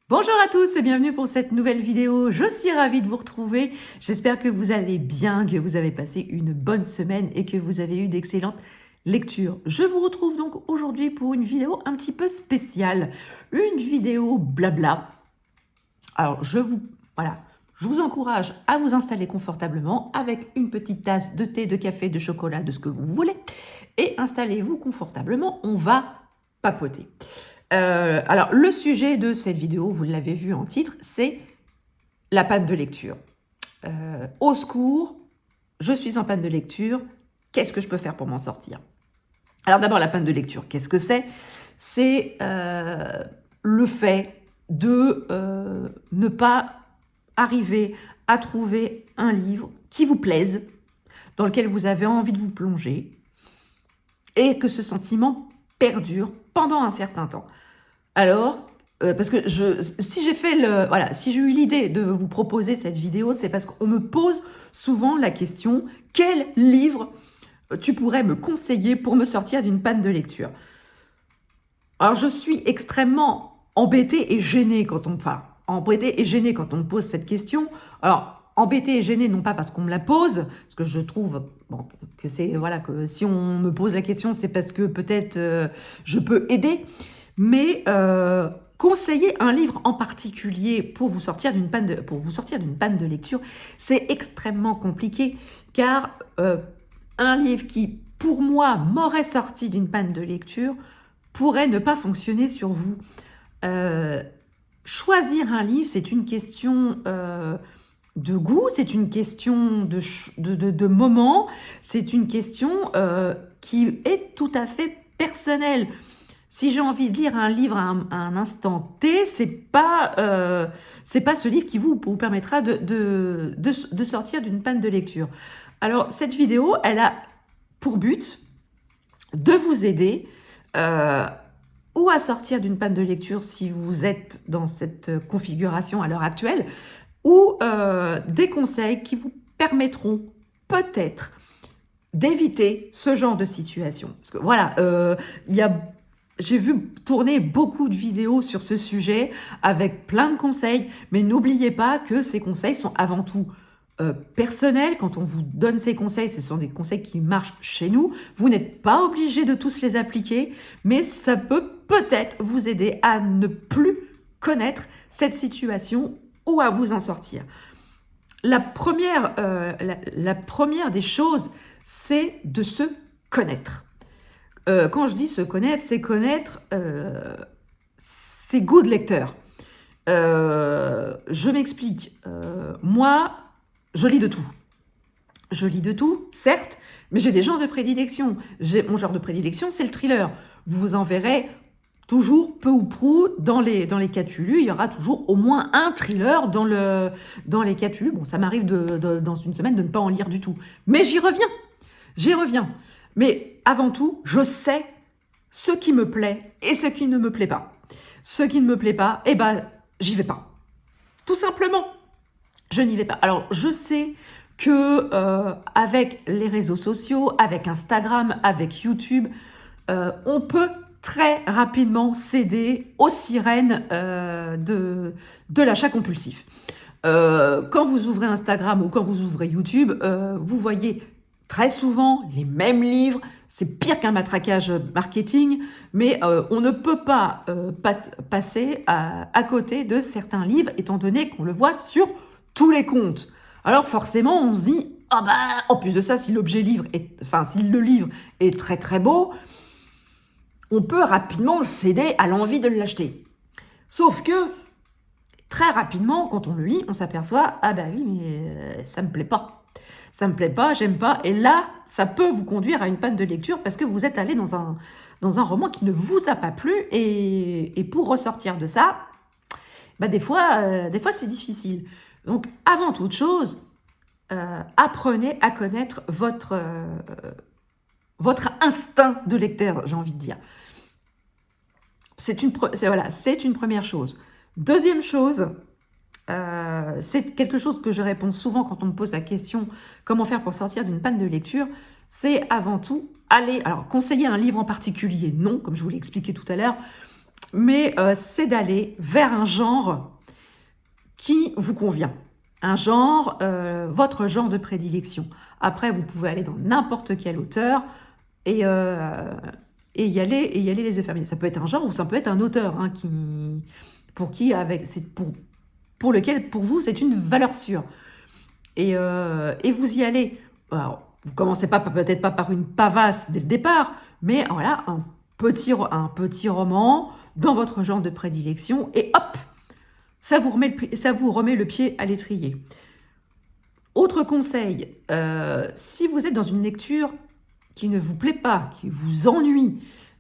Bonjour à tous et bienvenue pour cette nouvelle vidéo. Je suis ravie de vous retrouver. J'espère que vous allez bien, que vous avez passé une bonne semaine et que vous avez eu d'excellentes lectures. Je vous retrouve donc aujourd'hui pour une vidéo un petit peu spéciale, une vidéo blabla. Alors je vous encourage à vous installer confortablement avec une petite tasse de thé, de café, de chocolat, de ce que vous voulez et installez-vous confortablement, on va papoter. Alors, le sujet de cette vidéo, vous l'avez vu en titre, c'est la panne de lecture. Au secours, je suis en panne de lecture, qu'est-ce que je peux faire pour m'en sortir? Alors d'abord, la panne de lecture, qu'est-ce que c'est? C'est le fait de ne pas arriver à trouver un livre qui vous plaise, dans lequel vous avez envie de vous plonger, et que ce sentiment perdure pendant un certain temps. Alors, parce que si j'ai eu l'idée de vous proposer cette vidéo, c'est parce qu'on me pose souvent la question, quel livre tu pourrais me conseiller pour me sortir d'une panne de lecture? Alors, je suis extrêmement embêtée et gênée quand on me pose cette question. Alors, embêtée et gênée, non pas parce qu'on me la pose, parce que je trouve que que si on me pose la question, c'est parce que peut-être je peux aider, mais conseiller un livre en particulier pour vous sortir d'une panne de lecture, c'est extrêmement compliqué, car un livre qui, pour moi, m'aurait sorti d'une panne de lecture pourrait ne pas fonctionner sur vous. Choisir un livre, c'est une question de goût, c'est une question de moment, c'est une question qui est tout à fait personnelle. Si j'ai envie de lire un livre à un instant T, c'est pas ce livre qui vous permettra de sortir d'une panne de lecture. Alors, cette vidéo, elle a pour but de vous aider ou à sortir d'une panne de lecture si vous êtes dans cette configuration à l'heure actuelle, ou des conseils qui vous permettront peut-être d'éviter ce genre de situation. Parce que voilà, j'ai vu tourner beaucoup de vidéos sur ce sujet avec plein de conseils, mais n'oubliez pas que ces conseils sont avant tout personnels. Quand on vous donne ces conseils, ce sont des conseils qui marchent chez nous. Vous n'êtes pas obligé de tous les appliquer, mais ça peut peut-être vous aider à ne plus connaître cette situation ou à vous en sortir. La première des choses, c'est de se connaître. Quand je dis se connaître, c'est connaître ses goûts de lecteur. Je m'explique. Moi, je lis de tout. Je lis de tout, certes, mais j'ai des genres de prédilection. Mon genre de prédilection, c'est le thriller. Vous en verrez toujours, peu ou prou, dans les cas de lus, il y aura toujours au moins un thriller dans les cas de lus. Bon, ça m'arrive dans une semaine de ne pas en lire du tout. Mais j'y reviens. Mais avant tout, je sais ce qui me plaît et ce qui ne me plaît pas. Ce qui ne me plaît pas, eh ben, j'y vais pas. Tout simplement, je n'y vais pas. Alors, je sais que avec les réseaux sociaux, avec Instagram, avec YouTube, on peut très rapidement céder aux sirènes de l'achat compulsif. Quand vous ouvrez Instagram ou quand vous ouvrez YouTube, vous voyez très souvent les mêmes livres. C'est pire qu'un matraquage marketing, mais on ne peut pas passer à côté de certains livres, étant donné qu'on le voit sur tous les comptes. Alors forcément, on se dit, ah bah, en plus de ça, si le livre est très très beau, on peut rapidement céder à l'envie de l'acheter. Sauf que, très rapidement, quand on le lit, on s'aperçoit, ah bah oui, mais ça me plaît pas. Ça me plaît pas, j'aime pas. Et là, ça peut vous conduire à une panne de lecture parce que vous êtes allé dans un roman qui ne vous a pas plu. Et pour ressortir de ça, bah des fois c'est difficile. Donc, avant toute chose, apprenez à connaître votre instinct de lecteur, j'ai envie de dire. C'est une première chose. Deuxième chose, c'est quelque chose que je réponds souvent quand on me pose la question « Comment faire pour sortir d'une panne de lecture ?» C'est avant tout conseiller un livre en particulier, non, comme je vous l'ai expliqué tout à l'heure. mais c'est d'aller vers un genre qui vous convient. Un genre, votre genre de prédilection. Après, vous pouvez aller dans n'importe quel auteur et, y aller les yeux fermés. Ça peut être un genre ou ça peut être un auteur hein, pour lequel, pour vous, c'est une valeur sûre. Et vous y allez. Alors, vous commencez peut-être pas par une pavasse dès le départ, mais voilà, un petit roman dans votre genre de prédilection et hop, ça vous remet le pied à l'étrier. Autre conseil, si vous êtes dans une lecture qui ne vous plaît pas, qui vous ennuie,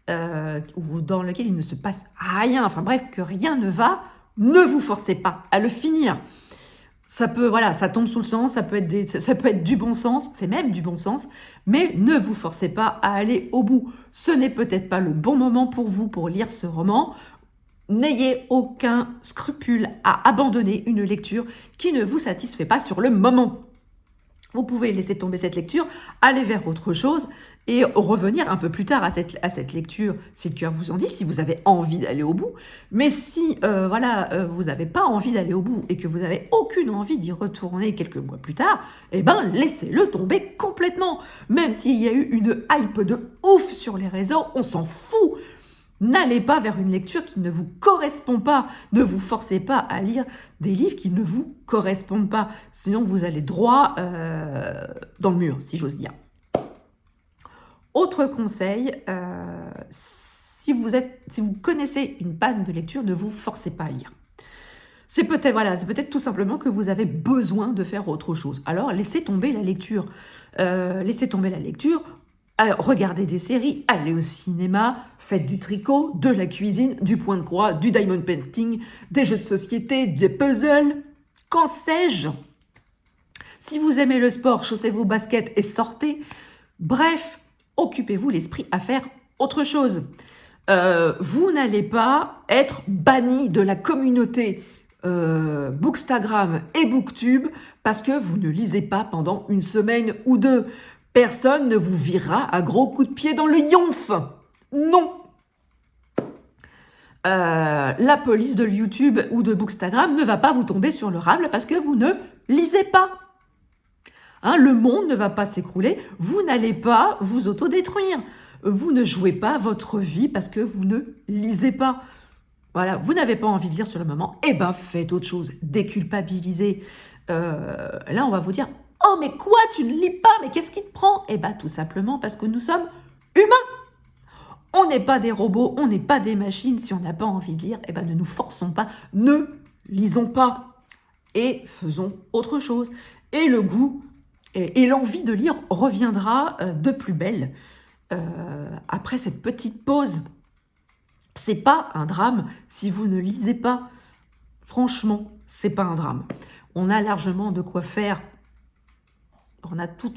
ou dans laquelle il ne se passe rien, enfin bref, que rien ne va, ne vous forcez pas à le finir. Ça peut, voilà, ça tombe sous le sens, ça peut être du bon sens, c'est même du bon sens, mais ne vous forcez pas à aller au bout. Ce n'est peut-être pas le bon moment pour vous pour lire ce roman. N'ayez aucun scrupule à abandonner une lecture qui ne vous satisfait pas sur le moment. Vous pouvez laisser tomber cette lecture, aller vers autre chose et revenir un peu plus tard à cette lecture, si le cœur vous en dit, si vous avez envie d'aller au bout. Mais si vous n'avez pas envie d'aller au bout et que vous n'avez aucune envie d'y retourner quelques mois plus tard, eh ben laissez-le tomber complètement. Même s'il y a eu une hype de ouf sur les réseaux, on s'en fout. N'allez pas vers une lecture qui ne vous correspond pas. Ne vous forcez pas à lire des livres qui ne vous correspondent pas. Sinon, vous allez droit dans le mur, si j'ose dire. Autre conseil, si vous connaissez une panne de lecture, ne vous forcez pas à lire. C'est peut-être tout simplement que vous avez besoin de faire autre chose. Alors, laissez tomber la lecture. Regardez des séries, allez au cinéma, faites du tricot, de la cuisine, du point de croix, du diamond painting, des jeux de société, des puzzles, qu'en sais-je? Si vous aimez le sport, chaussez vos baskets et sortez. Bref, occupez-vous l'esprit à faire autre chose. Vous n'allez pas être banni de la communauté Bookstagram et Booktube parce que vous ne lisez pas pendant une semaine ou deux. Personne ne vous virera à gros coups de pied dans le yonf. Non. La police de YouTube ou de Bookstagram ne va pas vous tomber sur le rable parce que vous ne lisez pas. Hein, le monde ne va pas s'écrouler. Vous n'allez pas vous autodétruire. Vous ne jouez pas votre vie parce que vous ne lisez pas. Voilà, vous n'avez pas envie de lire sur le moment. Eh ben, faites autre chose. Déculpabilisez. Là, on va vous dire... Oh, mais quoi, tu ne lis pas? Mais qu'est-ce qui te prend? Eh bien, tout simplement parce que nous sommes humains. On n'est pas des robots, on n'est pas des machines. Si on n'a pas envie de lire, eh bien, ne nous forçons pas. Ne lisons pas. Et faisons autre chose. Et le goût et l'envie de lire reviendra de plus belle après cette petite pause. C'est pas un drame si vous ne lisez pas. Franchement, c'est pas un drame. On a largement de quoi faire. On a tout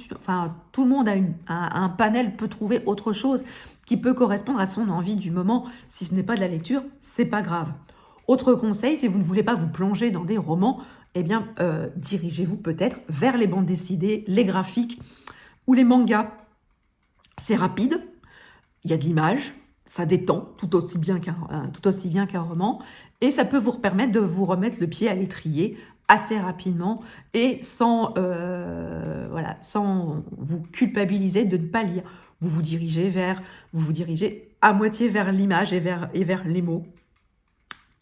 le monde a un panel, peut trouver autre chose qui peut correspondre à son envie du moment. Si ce n'est pas de la lecture, c'est pas grave. Autre conseil, si vous ne voulez pas vous plonger dans des romans, eh bien, dirigez-vous peut-être vers les bandes dessinées, les graphiques ou les mangas. C'est rapide, il y a de l'image, ça détend tout aussi bien qu'un roman, et ça peut vous permettre de vous remettre le pied à l'étrier assez rapidement et sans vous culpabiliser de ne pas lire. Vous vous dirigez à moitié vers l'image et vers les mots.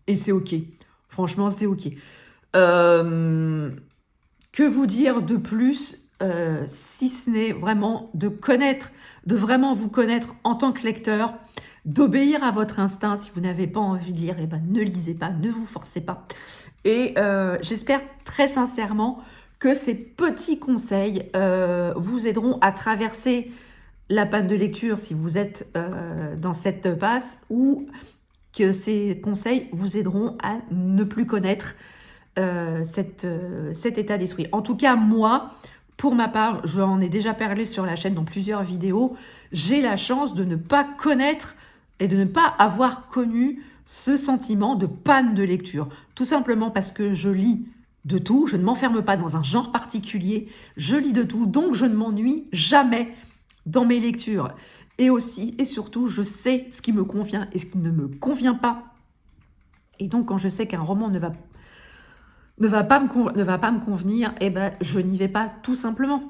Et c'est OK. Franchement, c'est OK. Que vous dire de plus si ce n'est vraiment de vraiment vous connaître en tant que lecteur, d'obéir à votre instinct. Si vous n'avez pas envie de lire, eh ben, ne lisez pas, ne vous forcez pas. Et j'espère très sincèrement que ces petits conseils vous aideront à traverser la panne de lecture si vous êtes dans cette passe, ou que ces conseils vous aideront à ne plus connaître cet état d'esprit. En tout cas, moi, pour ma part, j'en ai déjà parlé sur la chaîne dans plusieurs vidéos, j'ai la chance de ne pas connaître et de ne pas avoir connu ce sentiment de panne de lecture. Tout simplement parce que je lis de tout, je ne m'enferme pas dans un genre particulier, je lis de tout, donc je ne m'ennuie jamais dans mes lectures. Et aussi, et surtout, je sais ce qui me convient et ce qui ne me convient pas. Et donc, quand je sais qu'un roman ne va pas me convenir, eh ben, je n'y vais pas tout simplement.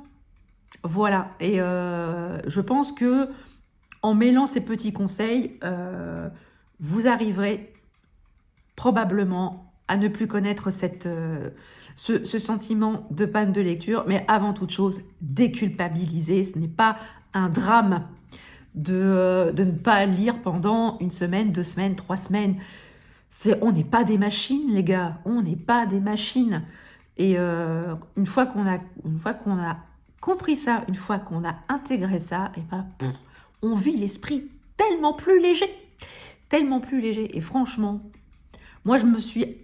Voilà. Et je pense que en mêlant ces petits conseils, vous arriverez probablement à ne plus connaître ce sentiment de panne de lecture. Mais avant toute chose, déculpabiliser. Ce n'est pas un drame de ne pas lire pendant 1 semaine, 2 semaines, 3 semaines. On n'est pas des machines, les gars. On n'est pas des machines. Et une fois qu'on a compris ça, une fois qu'on a intégré ça, et ben, on vit l'esprit tellement plus léger. Tellement plus léger. Et franchement, moi, je me suis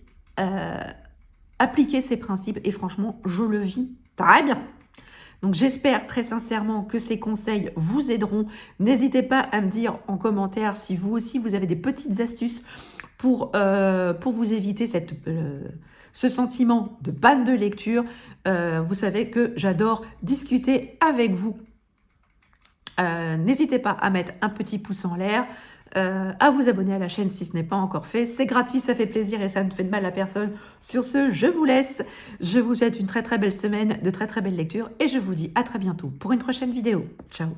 appliqué ces principes et franchement, je le vis très bien. Donc, j'espère très sincèrement que ces conseils vous aideront. N'hésitez pas à me dire en commentaire si vous aussi, vous avez des petites astuces pour vous éviter ce sentiment de panne de lecture. Vous savez que j'adore discuter avec vous. N'hésitez pas à mettre un petit pouce en l'air, à vous abonner à la chaîne si ce n'est pas encore fait. C'est gratuit, ça fait plaisir et ça ne fait de mal à personne. Sur ce, je vous laisse. Je vous souhaite une très très belle semaine, de très très belles lectures et je vous dis à très bientôt pour une prochaine vidéo. Ciao!